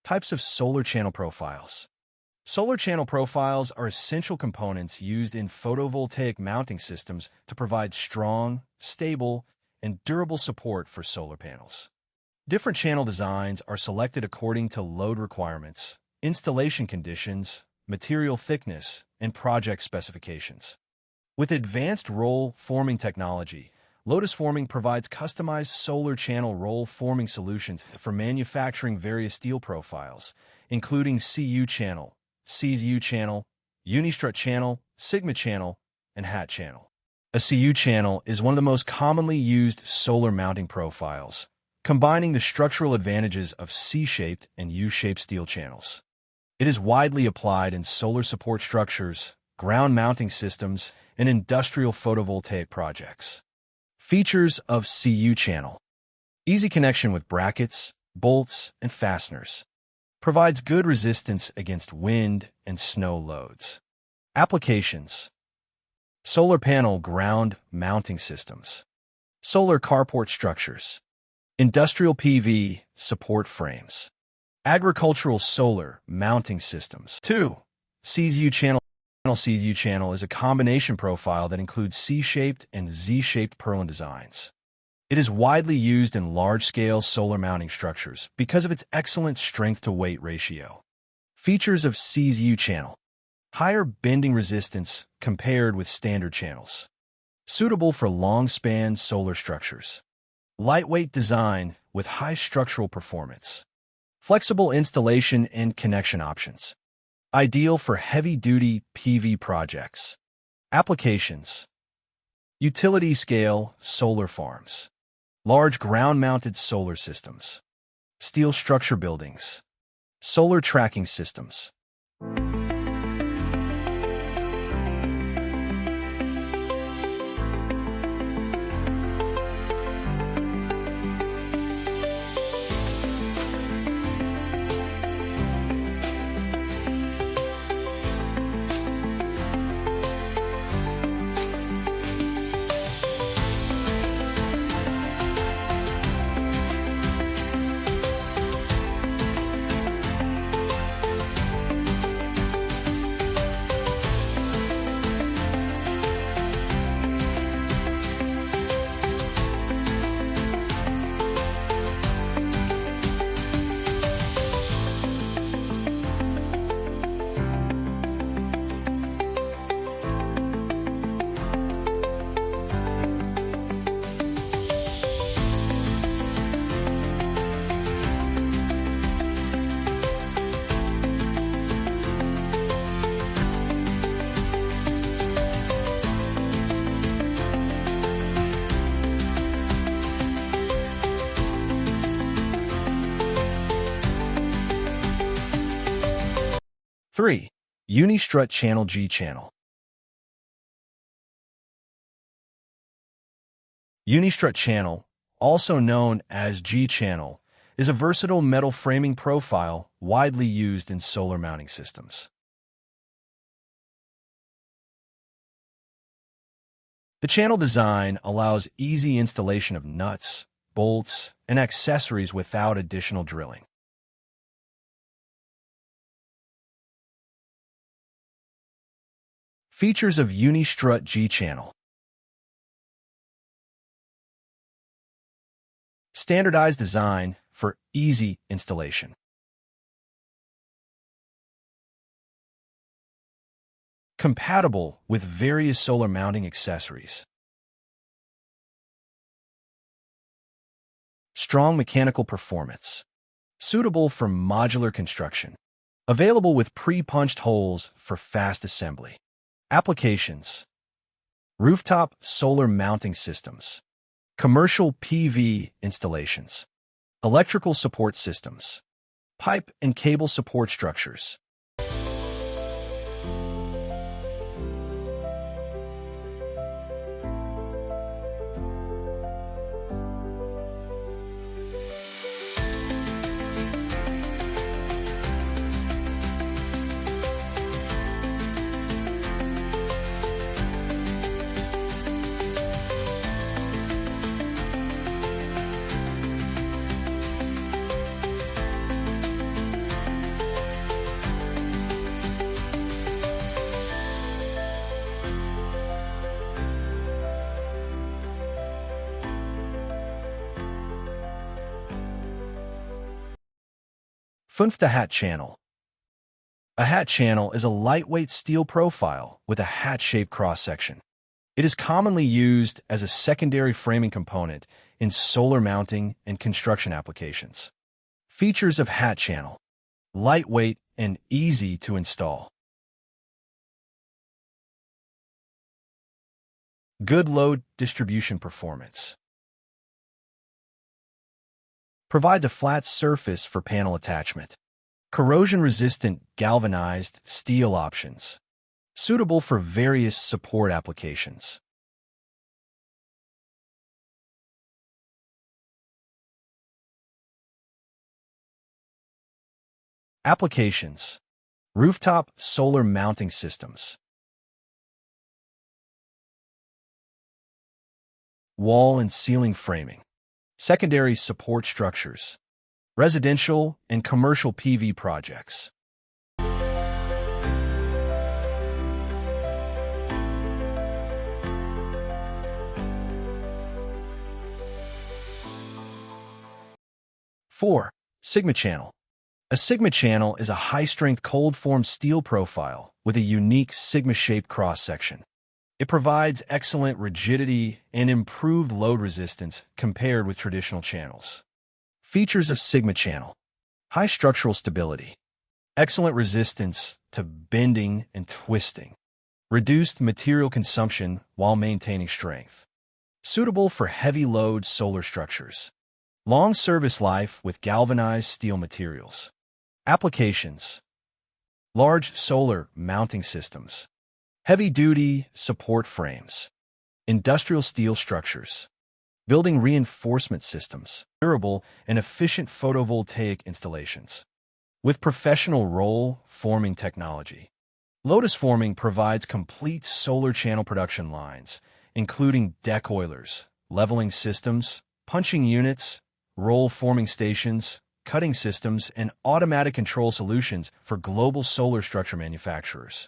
Types of solar channel profiles. Solar channel profiles are essential components used in photovoltaic mounting systems to provide strong, stable, and durable support for solar panels. Different channel designs are selected according to load requirements, installation conditions, material thickness, and project specifications. With advanced roll forming technology, LOTOSFORMING provides customized solar channel roll forming solutions for manufacturing various steel profiles, including CU channel, CSU channel, Unistrut channel, Sigma channel, and HAT channel. A CU channel is one of the most commonly used solar mounting profiles, combining the structural advantages of C-shaped and U-shaped steel channels. It is widely applied in solar support structures, ground mounting systems, and industrial photovoltaic projects. Features of CU channel. Easy connection with brackets, bolts, and fasteners. Provides good resistance against wind and snow loads. Applications. Solar panel ground mounting systems. Solar carport structures. Industrial PV support frames. Agricultural solar mounting systems. 2. CSU channel. CSU channel is a combination profile that includes C-shaped and Z-shaped purlin designs. It is widely used in large-scale solar mounting structures because of its excellent strength-to-weight ratio. Features of CSU channel. Higher bending resistance compared with standard channels. Suitable for long-span solar structures. Lightweight design with high structural performance. Flexible installation and connection options. Ideal for heavy-duty PV projects. Applications. Utility-scale solar farms. Large ground-mounted solar systems. Steel structure buildings. Solar tracking systems. Three. Unistrut Channel G channel. Unistrut channel, also known as G channel, is a versatile metal framing profile widely used in solar mounting systems. The channel design allows easy installation of nuts, bolts, and accessories without additional drilling. Features of Unistrut G channel. Standardized design for easy installation. Compatible with various solar mounting accessories. Strong mechanical performance. Suitable for modular construction. Available with pre-punched holes for fast assembly. Applications. Rooftop solar mounting systems. Commercial PV installations. Electrical support systems. Pipe and cable support structures. Fünfte hat channel. A hat channel is a lightweight steel profile with a hat-shaped cross-section. It is commonly used as a secondary framing component in solar mounting and construction applications. Features of hat channel: lightweight and easy to install. Good load distribution performance. Provides a flat surface for panel attachment. Corrosion-resistant galvanized steel options. Suitable for various support applications. Applications: rooftop solar mounting systems, wall and ceiling framing, secondary support structures, residential and commercial PV projects. Four, Sigma channel. A Sigma channel is a high-strength cold-formed steel profile with a unique Sigma-shaped cross-section. It provides excellent rigidity and improved load resistance compared with traditional channels. Features of Sigma channel: high structural stability, excellent resistance to bending and twisting, reduced material consumption while maintaining strength, suitable for heavy-load solar structures, long service life with galvanized steel materials. Applications: large solar mounting systems, heavy-duty support frames, industrial steel structures, building reinforcement systems, durable and efficient photovoltaic installations. With professional roll forming technology, Lotus Forming provides complete solar channel production lines, including deck oilers, leveling systems, punching units, roll forming stations, cutting systems, and automatic control solutions for global solar structure manufacturers.